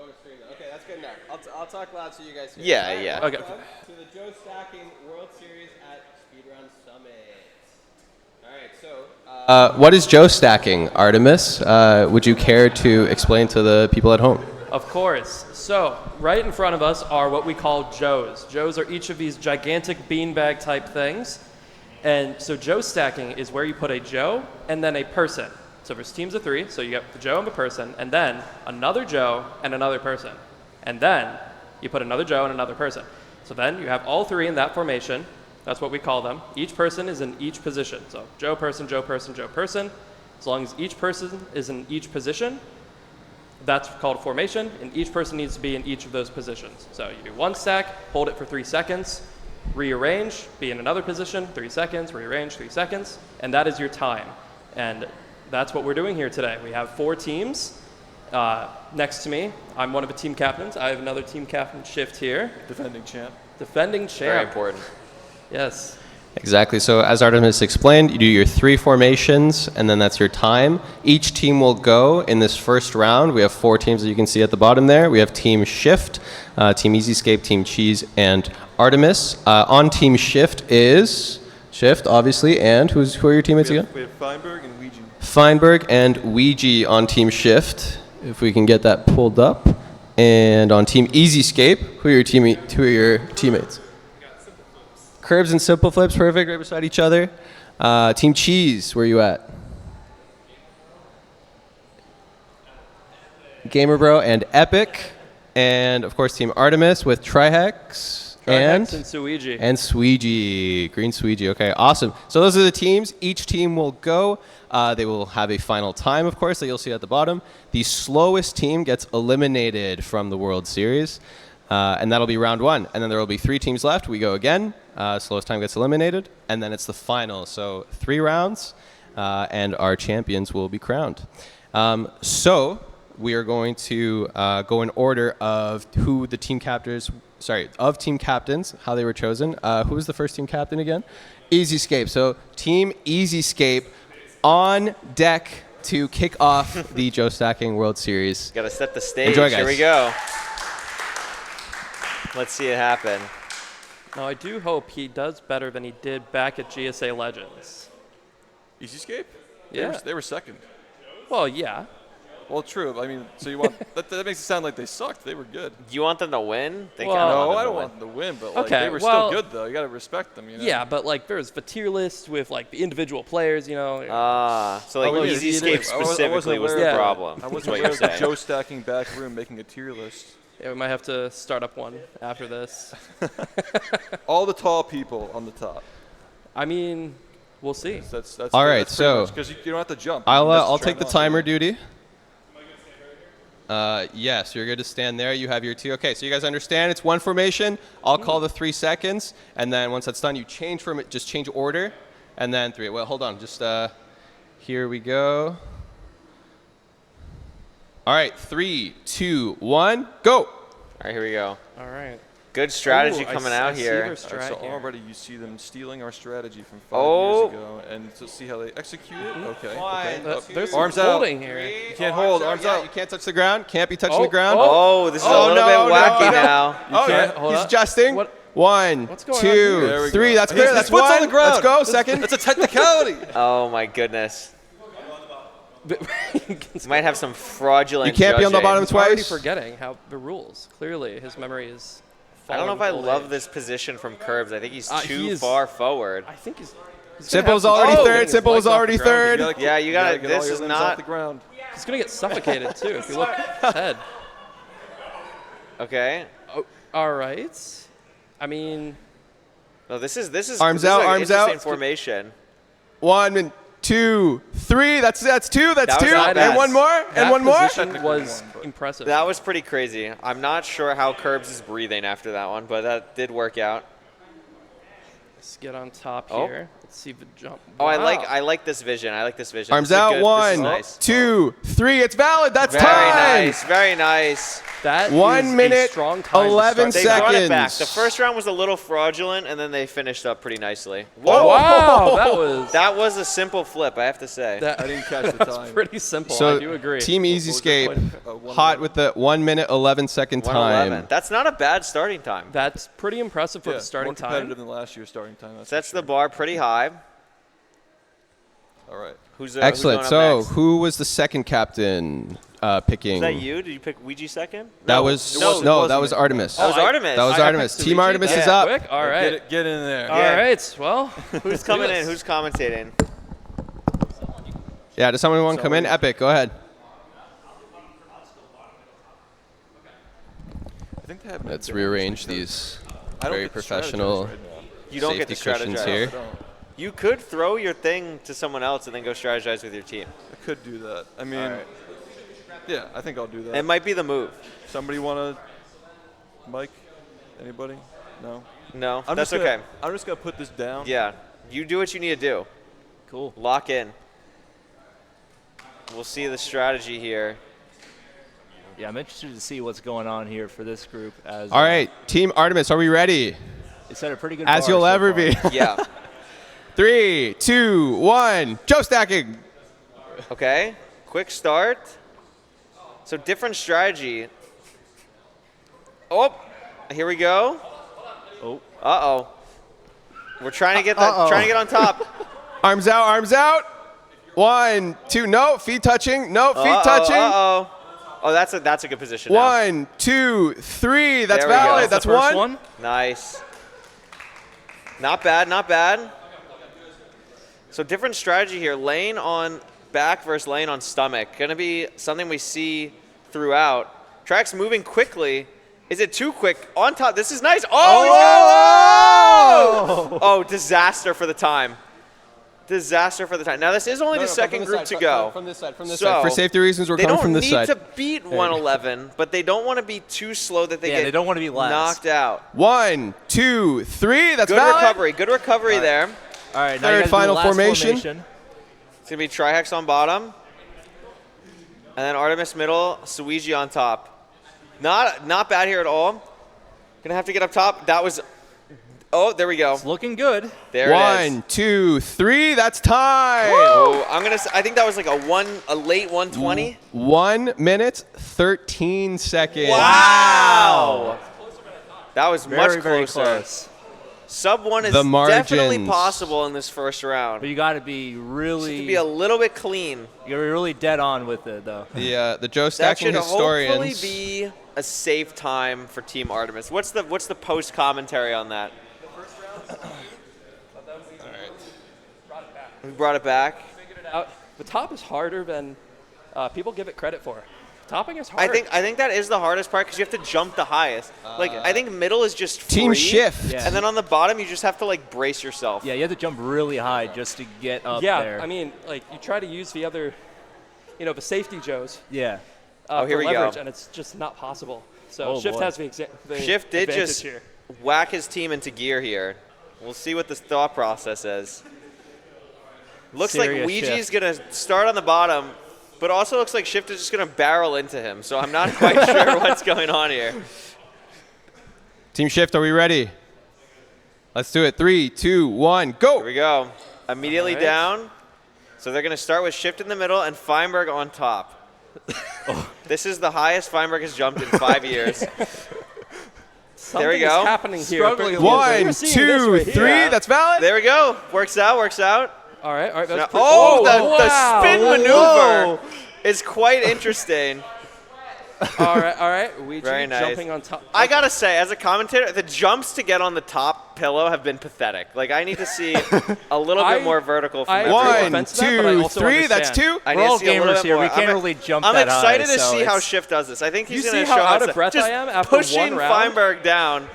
going to stream that. Okay, that's good enough. I'll talk loud so you guys hear. Yeah, All right, yeah. welcome to the Joe Stacking World Series at Speedruns Summit. All right, so what is Joe Stacking, Artemis? Would you care to explain to the people at home? Of course. So, right in front of us are what we call Joes. Joes are each of these gigantic beanbag type things. And so Joe stacking is where you put a Joe and then a person. So there's teams of 3, so you get the Joe and the person, and then another Joe and another person. And then you put another Joe and another person. So then you have all 3 in that formation. That's what we call them. Each person is in each position. So Joe person, Joe person, Joe person. As long as each person is in each position, that's called a formation, and each person needs to be in each of those positions. So you do 1 stack, hold it for 3 seconds, rearrange, be in another position, 3 seconds, rearrange, 3 seconds, and that is your time. And that's what we're doing here today. We have 4 teams next to me. I'm one of the team captains. I have another team captain shift here. Defending champ. Defending champ. Very important. Yes. Exactly. So as Artemis explained, you do your 3 formations, and then that's your time. Each team will go in this first round. We have 4 teams that you can see at the bottom there. We have Team Shift, Team EZScape, Team Cheese, and Artemis. On Team Shift is Shift, obviously, and who are your teammates again? We have Feinberg and Ouija. Feinberg and Ouija on Team Shift, if we can get that pulled up. And on Team EZScape, who are your teammates? Curbs and Simple Flips, perfect, right beside each other. Team Cheese, where are you at? Gamer Bro and Epic. And, of course, Team Artemis with Trihex. And Suiji. And Suiji, Green Suiji. Okay, awesome. So those are the teams. Each team will go. They will have a final time, of course, that you'll see at the bottom. The slowest team gets eliminated from the World Series. And that'll be round 1. And then there will be 3 teams left. We go again. Slowest time gets eliminated. And then it's the final. So 3 rounds, and our champions will be crowned. So we are going to go in order of who the team captors, of team captains, how they were chosen. Who was the first team captain again? EZScape. So Team EZScape on deck to kick off the Joe Stacking World Series. Got to set the stage. Enjoy, guys. Here we go. Let's see it happen. Now, I do hope he does better than he did back at GSA Legends. EZScape? Yeah. They were second. Well, yeah. Well, true. I mean, so you want that makes it sound like they sucked. They were good. You want them to win? They Well, kinda No, want them I to don't win. want them to win, but like, Okay, they were well- still good though. You got to respect them. You know? Yeah, but like there's the tier list with like the individual players, you know. So like Oh, wait, EZScape I wasn't specifically was aware the of- problem. I is wasn't what aware you're of the saying. Joe Stacking back room making a tier list. Yeah, we might have to start up one after this. All the tall people on the top. I mean, we'll see. All right, so because you don't have to jump. I'll take the timer duty. Yes, you're good to stand there. You have your 2. Okay, so you guys understand it's 1 formation. I'll call the 3 seconds, and then once that's done, you change from it. Just change order, and then 3. Well, hold on. Just here we go. All right, 3, 2, 1, go. All right, here we go. All right. Good strategy Ooh, coming I out see here. their strat So here. already you see them stealing our strategy from 5 Oh. years ago, and to see how they execute it. Okay. One, okay. two, Up. There's some Arms out. holding here. You can't hold. Arms Yeah, out. you can't touch the ground. Can't be touching Oh, the ground. Oh, this is a little no, bit wacky no. now. Oh, can't- yeah. hold He's up. adjusting. What- 1, What's going on 2, here? There we 3. go. That's clear. His That's foot's 1. on the ground. Let's go. Second. That's a technicality. Oh my goodness. Might have some fraudulent. You can't be on the judging. bottom He's already twice. forgetting how the rules. Clearly, his memory is. I don't know if I falling love old this position from Curbs. I think he's he too is- far forward. age. I think he's. He's gonna Simple have was some already trouble third. getting his Simple was legs off already the ground. third. Yeah, you gotta. get all This your is limbs not. off the ground. He's gonna get suffocated too if you look at his head. Okay. Oh, all right. I mean, No, this is Arms this is out, an arms out. interesting formation. 1, 2, 3. That's 2. That's That was 2. not And bad. 1 more. that And 1 more. position was impressive. That was pretty crazy. I'm not sure how Curbs is breathing after that one, but that did work out. Let's get on top Oh, here. Let's see the jump. Oh, Wow. I like this vision. I like this vision. Arms This is out. good. This is 1, nice. 2, 3. It's valid. That's Very time. nice. Very nice. That 1 is a minute, strong time 11 to They start. brought it back. Seconds. The first round was a little fraudulent, and then they finished up pretty nicely. Oh, wow, that was That was a simple flip, I have to say. that, I didn't catch the that's time. pretty simple. So I do agree. Team EZScape, Quite hot with the 1 minute, 11 second 1:11. time. That's not a bad starting time. That's pretty impressive for Yeah, the starting more competitive time. than last year's starting time. That's Sets for the sure. bar pretty high. All right. Who's Excellent. Who's So going up next? who was the second captain picking? Is that you? Did you pick Ouija second? That No, was it wasn't. no, that was Artemis. That was Artemis. That was I picked Artemis. Team Luigi. Artemis That's is up. Quick. All right. Get in there. All Yeah. right. Well, Who's coming in? Who's commentating? Yeah, does someone want to come in? Epic, go ahead. I think they have. Let's rearrange these I don't very get to strategize professional right now. You don't get to safety cushions strategize. here. I don't. You could throw your thing to someone else and then go strategize with your team. I could do that. I mean, Alright. yeah, I think I'll do that. It might be the move. Somebody want to, Mike? Anybody? No. No, I'm that's just gonna, okay. I'm just gonna put this down. Yeah, you do what you need to do. cool. Lock in. We'll see the strategy here. Yeah, I'm interested to see what's going on here for this group. As All right, Team Artemis, are we ready? It set a pretty good As bar you'll so ever far. be. Yeah. 3, 2, 1. Joe stacking. Okay. Quick start. So different strategy. Oh, here we go. Oh, Uh-oh. We're trying to get that. Trying to get on top. Arms out, arms out. 1, 2. No, feet touching. No, feet Uh-oh, touching. Uh-oh. Oh, that's a good position now. 1, 2, 3. That's There we go. valid. That's That's the first one. one. Nice. Not bad, not bad. So different strategy here. Lane on back versus lane on stomach. Going to be something we see throughout. Track's moving quickly. Is it too quick? On top. This is nice. Oh, oh, disaster for the time. Disaster for the time. Now, this is only the second group to go. From this side, from this So, side. For safety reasons, we're They coming don't from this need side. to beat 111, but they don't want to be too slow that they Yeah, get they don't want to be last. knocked out. 1, 2, 3. That's Good valid. recovery. Good recovery there. all right. Now Third you gotta do final the last formation. It's going to be Trihex on bottom. And then Artemis middle, Suiji on top. Not bad here at all. Going to have to get up top. That was... Oh, there we go. It's looking good. There it is. 1, 2, 3. That's time. Oh, I think that was like a late 120. 1 minute, 13 seconds. Wow. That was Very, much very closer. close. Sub 1 is The definitely margins. possible in this first round. But you got to be really, To be a little bit clean. you're really dead on with it, though. The Joe That stacking should hopefully historians. be a safe time for Team Artemis. What's the post commentary on that? We brought it back. Figured it out. The top is harder than people give it credit for. Topping is hard. I think that is the hardest part because you have to jump the highest. I think middle is just free, Team shift. Yeah. and then on the bottom you just have to like brace yourself. Yeah, you have to jump really high just to get up Yeah, there. I mean, like you try to use the other, the safety Joes yeah. Oh, here for we go. leverage, and it's just not possible. So Oh, Shift boy. has the Shift did advantage just here. whack his team into gear here. We'll see what the thought process is. Looks Serious like Ouija's Shift. gonna start on the bottom, but also looks like Shift is just gonna barrel into him. So I'm not quite sure what's going on here. Team shift, are we ready? Let's do it. 3, 2, 1, go. Here we go. Immediately All right. down. So they're gonna start with Shift in the middle and Feinberg on top. This is the highest Feinberg has jumped in 5 years. Something we go. is happening here. Struggling but a little we're One, seeing this two, right here. three. Yeah. That's valid. There we go. Works out. Works out. All right. That's Now- pretty- the wow. spin Whoa. maneuver is quite interesting. All right. Ouija Very nice. jumping on top. I gotta say, as a commentator, the jumps to get on the top pillow have been pathetic. Like, I need to see a little bit more vertical from I- everyone. One, One, offense to that, but I two, also three. That's understand. two. I We're need to all see a little gamers bit here. more. We can't I'm, really jump I'm that high, excited to so see how it's- Shift does this. I think he's You going to see show how out us of breath just I am after pushing one round? Feinberg down.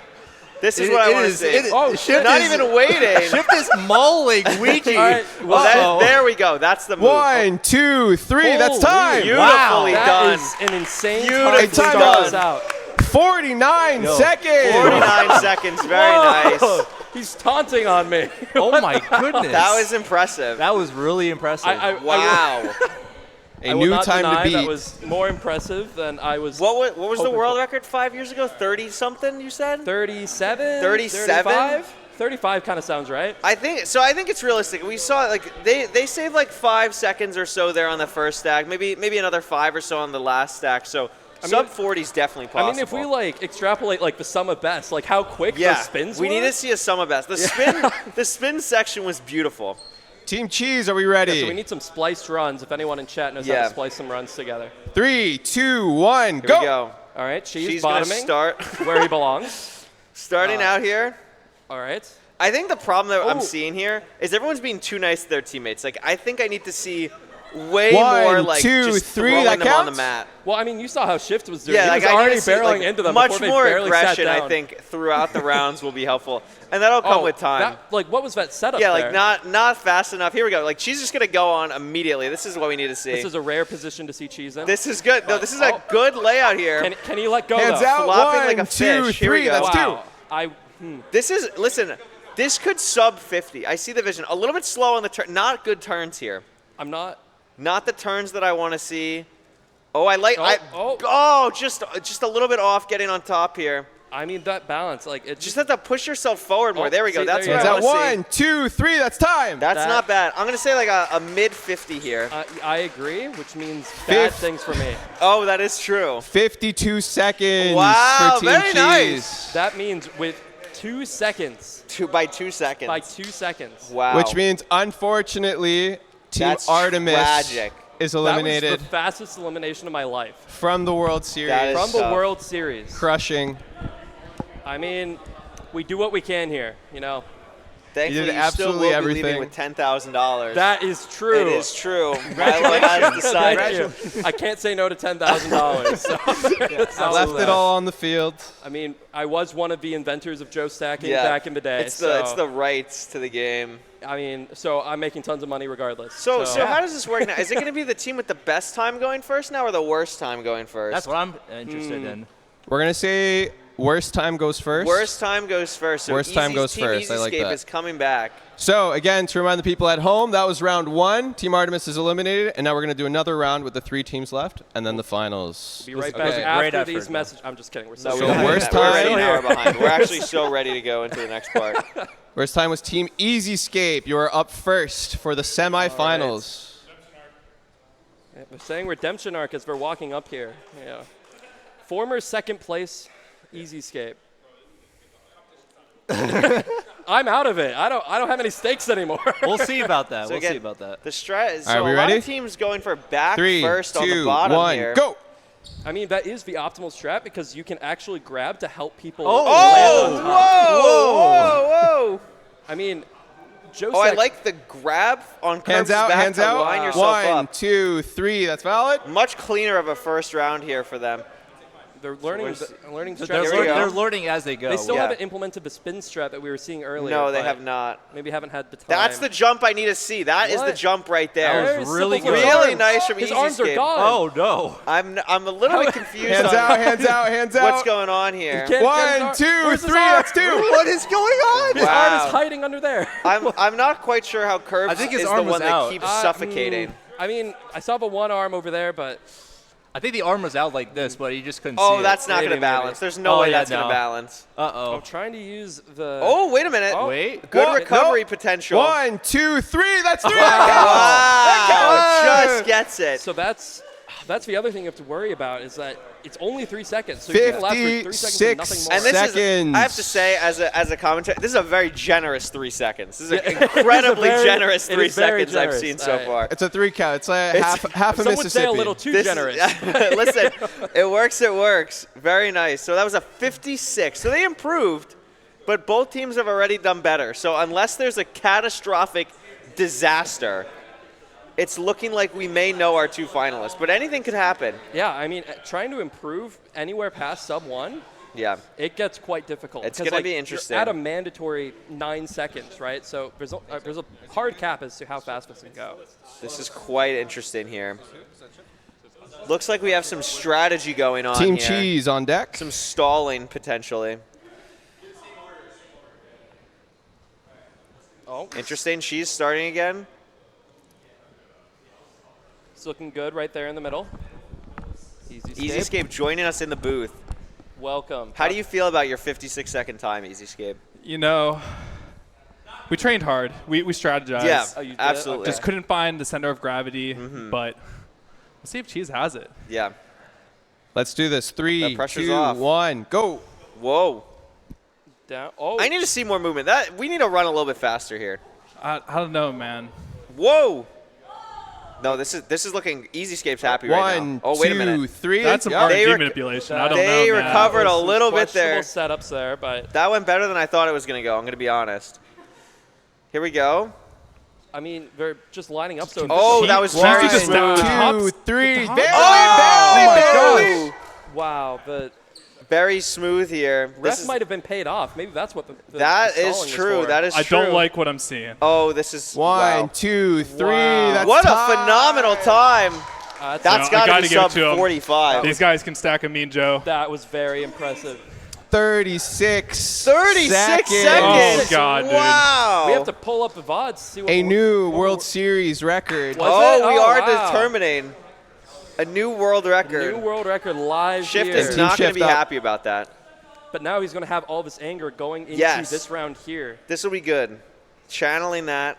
This is what I want to see. Oh, Shift Not is- even waiting. Shift is mauling Ouija. All right. Well, there we go. That's the move. 1, 2, 3. That's Holy time. Beautifully That done. is an insane Beautifully time to start done. this out. 49 seconds. 49 seconds. Very nice. He's taunting on me. Oh my goodness. That was impressive. That was really impressive. Wow. A I will new not time to deny beat. that was more impressive than I was. What was the hoping world for. record 5 years ago? 30 something, you said? 37? 37? 35? 35 kind of sounds right. I think it's realistic. We saw like they saved like 5 seconds or so there on the first stack, maybe another 5 or so on the last stack. So sub 40 is definitely possible. I mean, if we like extrapolate like the sum of best, like how quick those spins we were. need to see a sum of best. The spin section was beautiful. Team Cheese, are we ready? So we need some spliced runs. If anyone in chat knows how to splice some runs together. 3, 2, 1, Here go. we go. All right, She's bottoming gonna start where he belongs. starting out here. All right. I think the problem that I'm Ooh. seeing here is everyone's being too nice to their teammates. Like I think I need to see way 1, more like 2, just 3, throwing that them on the counts? mat. Well, I mean, you saw how Shift was doing. Yeah, he like was I need already to see, barreling like, into them much before more they barely aggression. sat down. I think throughout the rounds will be helpful, and that'll come with time. What was that setup? Yeah, there? like not fast enough. Here we go. Like she's just gonna go on immediately. This is what we need to see. This is a rare position to see Cheese in. This is good. No, this is a good layout here. Can he let go? Hands though? out. Flopping 1, like a 2, fish. Here we 3. go. That's Wow. 2. This is listen. This could sub 50. I see the vision. A little bit slow on the turn. Not good turns here. I'm not. Not the turns that I want to see. Oh, I like. Just a little bit off getting on top here. I mean that balance, like it Just have to push yourself forward more. Oh, There we go. see, That's there what you I Hands want out. to see. 1, 2, 3. That's time. That's not bad. I'm gonna say like a mid 50 here. I agree, which means bad Fifth. things for me. Oh, that is true. 52 seconds Wow, for Team very Cheese. nice. That means with 2 seconds. By 2 seconds. By 2 seconds. Wow. Which means, unfortunately, Team That's Artemis tragic. is That eliminated was the fastest elimination of my life. from the World Series. That is From the tough. World Series. Crushing. I mean, we do what we can here, you know. Thankfully, did you still absolutely will be everything. leaving with $10,000. That is true. It is true. Milo has decided. Thank you. I can't say no to $10,000. So Left it all on the field. I mean, I was one of the inventors of Joe stacking Yeah. back in the day. It's so, the rights to the game. I mean, so I'm making tons of money regardless. So how does this work now? Is it going to be the team with the best time going first now, or the worst time going first? That's what I'm interested in. We're going to say worst time goes first. Worst time goes first. So Worst time goes Team first. I like EZScape that. is coming back. So, again, to remind the people at home, that was round 1. Team Artemis is eliminated, and now we're going to do another round with the 3 teams left, and then the finals. Be right Okay. back Great after these effort. messages. I'm just kidding. We're No, so we So don't have worst that. We're already time- an hour behind. We're actually so ready to go into the next part. First time was Team EZScape. You are up first for the semifinals. Yeah, we're saying Redemption Arc as we're walking up here. Yeah. Former second place EZScape. I'm out of it. I don't have any stakes anymore. We'll see about that. So We'll see again, about that. The strat. So All right, we a lot ready? of teams going for back 3, first on the 2, bottom 1, here. go! I mean, that is the optimal strat because you can actually grab to help people Oh! land on top. Whoa! I mean, Joe Oh, I Sack- like the grab on Hands Curb's out, back hands to out. line yourself 1, up. 2, 3. That's valid. Much cleaner of a first round here for them. They're learning, where's- learning They're, strategy. Here we go. they're learning as they go. They still Yeah. haven't implemented the spin strat that we were seeing earlier. No, they but have not. Maybe haven't had the time. That's the jump I need to see. That is the What? jump right That there. was Very really simple good. for his Really arms. nice from His arms are EZScape. gone. Oh, no. I'm a little bit confused Hands on out, hands out, hands out. what's going on here. Can't get his 1, arm- 2, Where's his 3. arm? That's 2. What is going on? His arm Wow. is hiding under there. I'm not quite sure how Curbs I think his is arm the was one that out. keeps suffocating. I mean, I saw the one arm over there, but I think the arm was out like this, but he just couldn't see it. Oh, that's not going to Maybe, balance. There's no Oh, way yeah, that's going no. to balance. I'm Uh-oh. trying to use the. Oh, wait a minute. Oh. Wait. Good What? recovery No. potential. 1, 2, 3. That's 3. Wow. Just gets it. So that's the other thing you have to worry about is that it's only 3 seconds. So you can last for 3 seconds and nothing 56 more. And this is, Seconds. I have to say, as a commentator, this is a very generous 3 seconds. This is an Yeah, it is a incredibly very- generous it 3 is very seconds I've generous. seen so far. It's a 3 count. It's like half a Some would Mississippi. say a little too This generous. Listen, it works. It works. Very nice. So that was a 56. So they improved, but both teams have already done better. So unless there's a catastrophic disaster, it's looking like we may know our 2 finalists. But anything could happen. Yeah, I mean, trying to improve anywhere past sub 1, Yeah. it gets quite difficult. It's 'Cause, gonna like, be you're interesting. at a mandatory 9 seconds, right? So there's a hard cap as to how fast this can go. This is quite interesting here. Looks like we have some strategy going on Team here. Cheese on deck. Some stalling, potentially. Oh, Interesting. Cheese starting again. it's looking good right there in the middle. EZScape. EZScape joining us in the booth. Welcome. How do you feel about your 56-second time, EZScape? You know, we trained hard. We strategized. Yeah, Oh, you did? absolutely. Just couldn't find the center of gravity, but we'll see if Cheese has it. Yeah. Let's do this. 3, That pressure's 2, off. 1, go. Whoa. Down. Oh, I need to see more movement. We need to run a little bit faster here. I don't know, man. Whoa. No, this is looking. EZScape's happy right now. 1, Oh, wait a 2, minute. 3. That's some Yep. They RNG rec- manipulation. I don't They know, man. recovered a Some little bit there. questionable setups there, but That went better than I thought it was going to go. I'm going to be honest. Here we go. I mean, they're just lining up so. Oh, that was very Cheese just smooth. stepped 2, 3. top. Barely, Oh, barely. Wow, the Very smooth here. ref might have been paid off. Maybe that's what the That the is stalling was true. for. That is I true. don't like what I'm seeing. Oh, this is 1, wow. 2, 3. Wow. That's What a time. phenomenal time. That's That's No, I got to gotta be give it sub to 'em. 45. These guys can stack a Mean Joe. that was very impressive. 36. 36 seconds. seconds. Oh, God, dude. Wow. We have to pull up the VODs to see what A new what- World Series record. Was Oh, it? we Oh, are wow. determining a new world record. New world record live Shift here. is Team not going to Shift be up. happy about that. But now he's going to have all this anger going into Yes. this round here. This will be good. Channeling that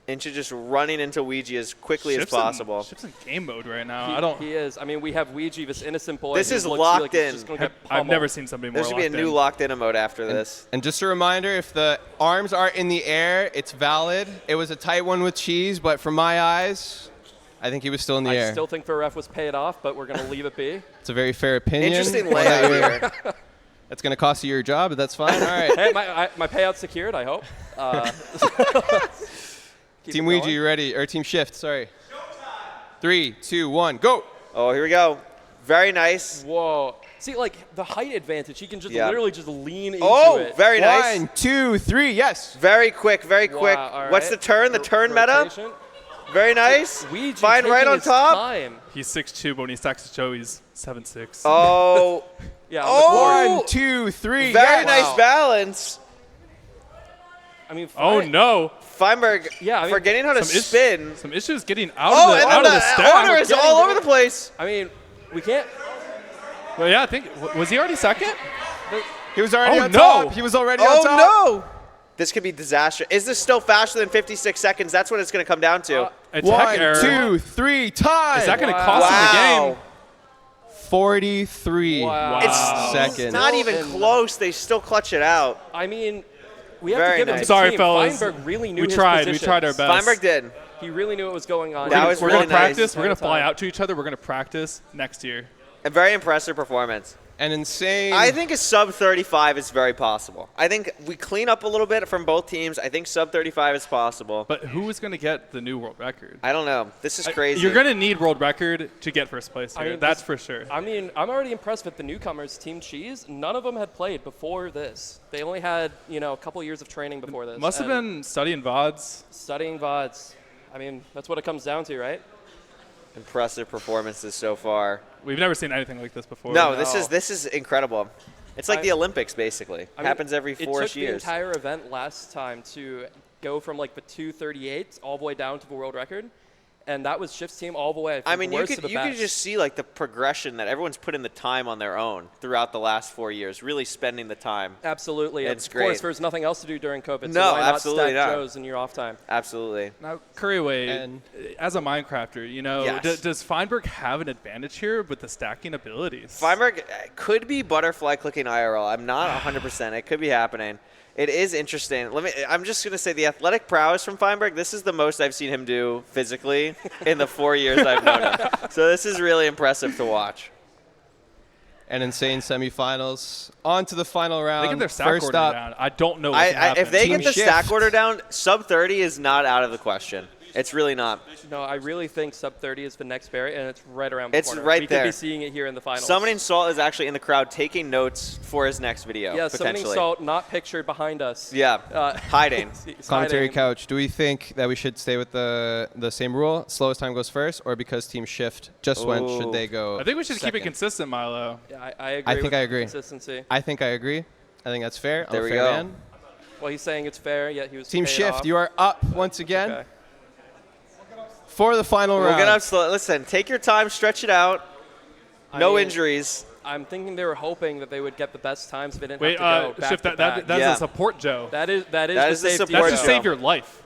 into just running into Ouija as quickly as possible. Ship's in game mode right now. I don't. He is. I mean, we have Ouija, this innocent boy. This who is looks locked like he's in. just gonna get I've pummeled. never seen somebody more There should be a locked new in. locked in mode after this. And just a reminder, if the arms are in the air, it's valid. It was a tight one with Cheese, but from my eyes, I think he was still in the I air. still think the ref was paid off, but we're going to leave it be. It's a very fair opinion. Interesting One that layout you're- here. That's going to cost you your job, but that's fine. All right. Hey, my payout's secured, I hope. Keep Team it Ouija, going. you ready? Or Team Shift, sorry. 3, 2, 1, go. Oh, here we go. Very nice. Whoa. See, like, the height advantage, he can just Yeah. literally just lean into Oh, it. very nice. 1, 2, 3, yes. Very quick, very Wow, quick. all What's right. the turn? The turn meta? Rotation. Very nice. Ouija Fine right taking on his top. Time. He's 6'2", but when he stacks his Joe, he's 7'6". Oh, Yeah, Oh! 1, 2, 3, very yes. nice Wow. balance. I mean, Oh no! Feinberg Yeah, I mean, forgetting how to Some spin. Some issues getting out Oh, of the and out then of the the order stack. is all over the place. I mean, we can't. Well, yeah, I think was he already second? He was already Oh, on no. top. He was already on top. Oh, no. This could be disastrous. Is this still faster than 56 seconds? That's what it's going to come down to. A tech 1, error. 2, 3, time. Is that going to Wow. cost him the game? 43 Wow. It's seconds. not even And- close. They still clutch it out. I mean, we have Very to give it nice. to Sorry, team. fellas. Feinberg really knew We his tried. We positions. tried our best. Feinberg did. He really knew what was going on. That was We're really gonna nice. practice. We're gonna fly Time. out to each other. We're gonna practice next year. A very impressive performance. An insane. I think a sub 35 is very possible. I think we clean up a little bit from both teams. I think sub 35 is possible. But who is gonna get the new world record? I don't know. This is crazy. You're gonna need world record to get first place I here. mean, That's this- for sure. I mean, I'm already impressed with the newcomers, Team Cheese. None of them had played before this. They only had, a couple years of training before this. Must have and been studying VODs. studying VODs. I mean, that's what it comes down to, right? Impressive performances so far. We've never seen anything like this before. No, this is incredible. It's like I- the Olympics, basically. I mean, Happens every It 4 took the years. entire event last time to go from like the 2:38 all the way down to the world record, and that was Shift's team all the way. I from mean, the you worst to could the you could best. just see like the progression that everyone's put in the time on their own throughout the last 4 years, really spending the time. Absolutely. It's of course, great. there's nothing else to do during COVID. No, so why absolutely not stack not. Joes in your off time? Absolutely. Now, Curryway, And- as a Minecrafter, Yes. does Feinberg have an advantage here with the stacking abilities? Feinberg could be butterfly clicking IRL. I'm not 100%. It could be happening. It is interesting. I'm just going to say the athletic prowess from Feinberg, this is the most I've seen him do physically in the 4 years I've known him. So this is really impressive to watch. An insane semifinals. On to the final round. They get their stack First order up, down. I don't know what can happen. If they Team get the Shift. stack order down, sub 30 is not out of the question. It's really not. No, I really think sub 30 is the next barrier, and it's right around the It's corner. right we there. could be seeing it here in the finals. Summoning Salt is actually in the crowd taking notes for his next video. Yeah, potentially. Summoning Salt not pictured behind us. Yeah, hiding. He's Commentary hiding. coach, do we think that we should stay with the same rule? Slowest time goes first, or because teams shift just when should they go? I think we should keep it second? consistent, Milo. Yeah, I agree. think with I agree. Consistency. I think I agree. I think that's fair. There I'm a we fair go. man. Well, he's saying it's fair, yet he was Team paid shift, off. you are up once again Okay. for the final We'll round. get up slow. Listen, take your time, stretch it out. I No mean, injuries. I'm thinking they were hoping that they would get the best times if they didn't Wait, have to go back Shift, to back. that's Yeah. a support Joe. That is That the is the safety support That's to Joe. save your life.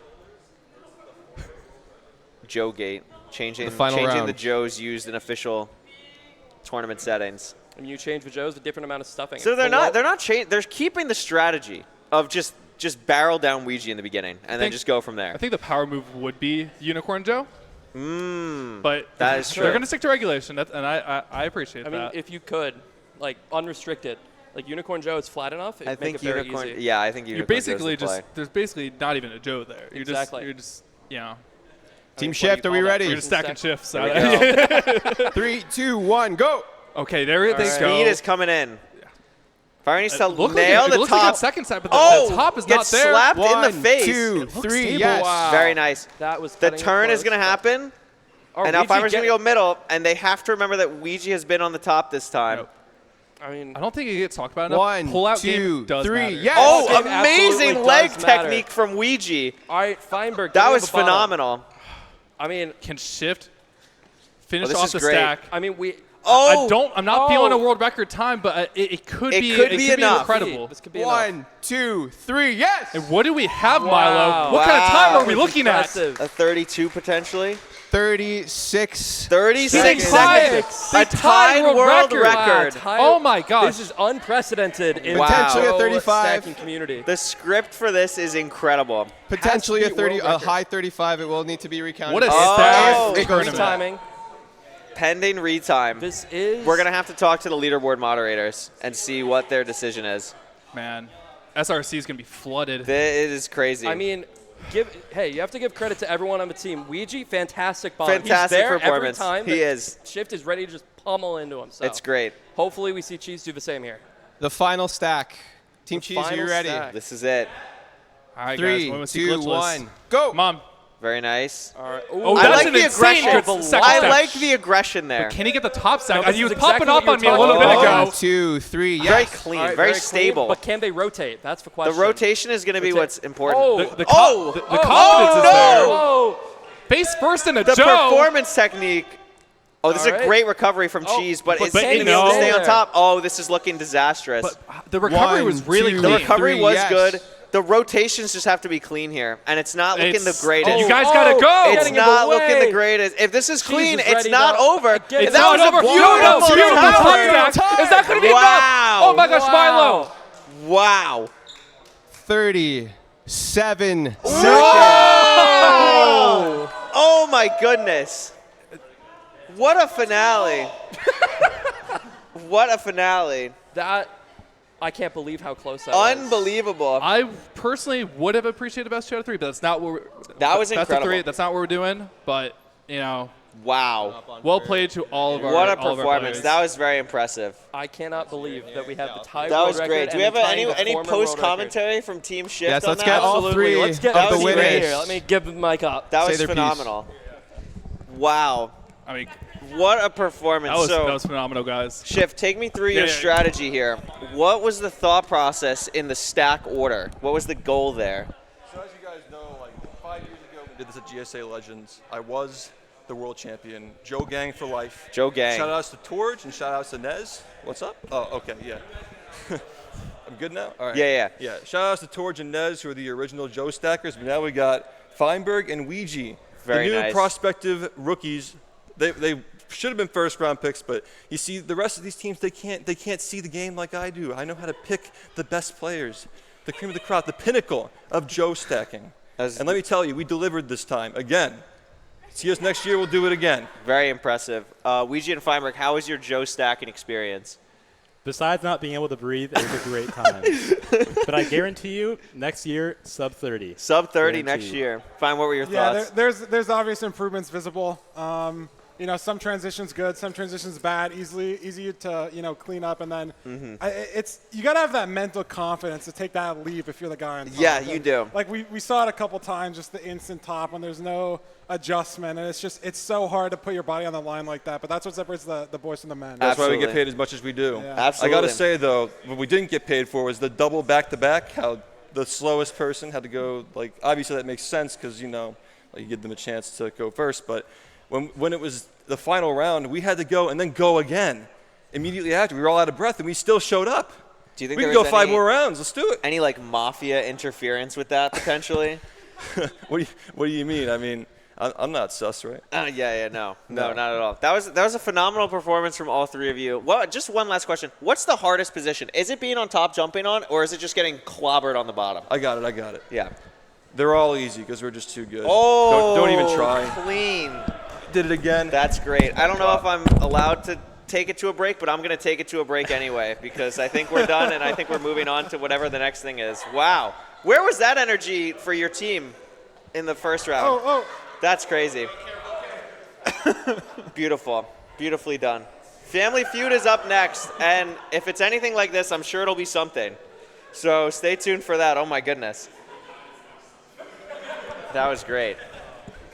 Joe Gate. Changing The final the round. Joes used in official tournament settings. When you change the Joes, a different amount of stuffing. So they're Below- not changing. They're keeping the strategy of just barrel down Ouija in the beginning and then think- just go from there. I think the power move would be Unicorn Joe. But That is true. they're going to stick to regulation, and I appreciate I mean, that. if you could, like, unrestricted, like Unicorn Joe is flat enough, it'd I make think it very Unicorn. easy. Yeah, I think You're Unicorn goes basically to play. just there's basically not even a Joe there. Exactly. You're just you know Team What do you shift, are we call that ready? you're person just stacking stack? shifts. There we go. 3, 2, 1, go! Okay, there they right. go. Speed is coming in. Fire needs to Look nail like the it looks like top. on second side, but the, Oh, the top is gets not there. slapped in the 1, face. 2, 3, stable. yes. Wow. Very nice. That was The cutting it turn is close, going to but- happen, Are and now Ouija Fiver's going to go getting- middle, and they have to remember that Ouija has been on the top this time. Nope. I mean, I don't think it gets talked about enough. 1, Pull-out 2, game does 3, matter. yes! Oh, This game amazing absolutely leg does matter. technique from Ouija. all right, Feinberg. That give him was the bottom. phenomenal. I mean, Can shift, finish this off is the great. stack. I mean, we. Oh, I'm not feeling a world record time, but it could be enough. incredible. This could be enough. 1, 2, 3, yes! And what do we have, Wow. Milo? What kind of time are we That was looking at? impressive. a 32 potentially. 36. 36 Seconds. seconds. They A tied world record. Wow, Oh my gosh. This is unprecedented in Wow. Potentially a the 35. stacking community. The script for this is incredible. Potentially a Has to be 30, world a record. high 35. It will need to be recounted. What a Oh. stack It goes tournament. timing. Pending retime. This is. We're going to have to talk to the leaderboard moderators and see what their decision is. Man, SRC is going to be flooded. It is crazy. I mean, hey, you have to give credit to everyone on the team. Ouija, fantastic bomb. Fantastic He's there performance. every time. He that is. Shift is ready to just pummel into him. So It's great. hopefully we see Cheese do the same here. The final stack. Team The Cheese, are you final ready? stack. This is it. All right, 3, guys. 2, 1, go! Come on. Very nice. All right. Oh, I that's like an the insane aggression. good second I stack. like the aggression there. Can he get the top stack? No, this he was is popping exactly up what on me you're a little bit talking ago. 1, 2, 3, yes! Very clean, All right, very clean, stable. but can they rotate? That's the The question. rotation is going to be Rotate. what's important. Oh, The Oh! confidence is no! there. Whoa! Face first in a The Joe. performance technique. Oh, this is All a right. great recovery from Oh, Cheese, but is but he going to it- be able to no. stay on top? Oh, this is looking disastrous. But the recovery 1, was really 2, The clean. recovery 3, was yes. good. The rotations just have to be clean here, and it's not looking It's- the greatest. You guys gotta go. It's Getting in not the looking way. the greatest. If this is clean, is it's ready not now. over. Again, It's that not was over. a beautiful Beautiful tower. top stack. Is that going to be Wow. enough? Oh my gosh, Milo. Wow. 37 seconds. Oh my goodness. What a finale. What a finale. That I can't believe how close that was. Unbelievable. I personally would have appreciated best 2 out of 3, but that's not what we're. That was best of incredible. 3, that's not what we're doing. But you know, Wow. well played to all of our. What a all of our performance. players. That was very impressive. I cannot believe that we have the tie That world was record great. Do and we have then tying the any former world post record. commentary from Team Shift Yes, on let's that? get all Absolutely. 3 Let's get of the those right winners. here. Let me give the mic up. That Say was their piece. phenomenal. Wow. I mean, What a performance. that was phenomenal, guys. Shift, take me through your Yeah. strategy here. What was the thought process in the stack order? What was the goal there? So as you guys know, like 5 years ago, we did this at GSA Legends. I was the world champion. Joe Gang for life. Joe Gang. Shout outs to Torge and shout outs to Nez. What's up? Oh, okay, yeah. I'm good now? All right. Yeah. Yeah, shout outs to Torge and Nez, who are the original Joe stackers, but now we got Feinberg and Ouija, Very the new nice. prospective rookies. They should have been first round picks, but you see the rest of these teams, they can't see the game like I do. I know how to pick the best players, the cream of the crop, the pinnacle of Joe stacking. And let me tell you, we delivered this time again. See us next year, we'll do it again. Very impressive. Ouija and Feinberg, how was your Joe stacking experience? Besides not being able to breathe, it was a great time. But I guarantee you, next year, sub 30. Sub 30 Guaranteed. next year. Fine, what were your Yeah, thoughts? there's obvious improvements visible. Some transitions good, some transitions bad, easy to clean up, and then you gotta have that mental confidence to take that leap if you're the guy on top. Yeah, you do. Like we saw it a couple times, just the instant top when there's no adjustment, and it's so hard to put your body on the line like that. But that's what separates the boys from the men. That's why we Absolutely. get paid as much as we do. Yeah. Absolutely. I got to say, though, what we didn't get paid for was the double back-to-back, how the slowest person had to go. Like, obviously that makes sense because, you give them a chance to go first. But when it was the final round, we had to go and then go again immediately after. We were all out of breath, and we still showed up. Do you think We there can go was 5 any- more rounds. Let's do it. Any mafia interference with that potentially? What do you mean? I mean, I'm not sus, right? No, not at all. That was a phenomenal performance from all three of you. Well, just one last question. What's the hardest position? Is it being on top jumping on, or is it just getting clobbered on the bottom? I got it. Yeah. They're all easy because we're just too good. Oh, don't even try. Clean. Did it again. That's great. I don't know if I'm allowed to take it to a break, but I'm going to take it to a break anyway because I think we're done and I think we're moving on to whatever the next thing is. Wow. Where was that energy for your team in the first round? Oh. That's crazy. Beautiful. Beautifully done. Family Feud is up next, and if it's anything like this, I'm sure it'll be something. So stay tuned for that. Oh, my goodness. That was great.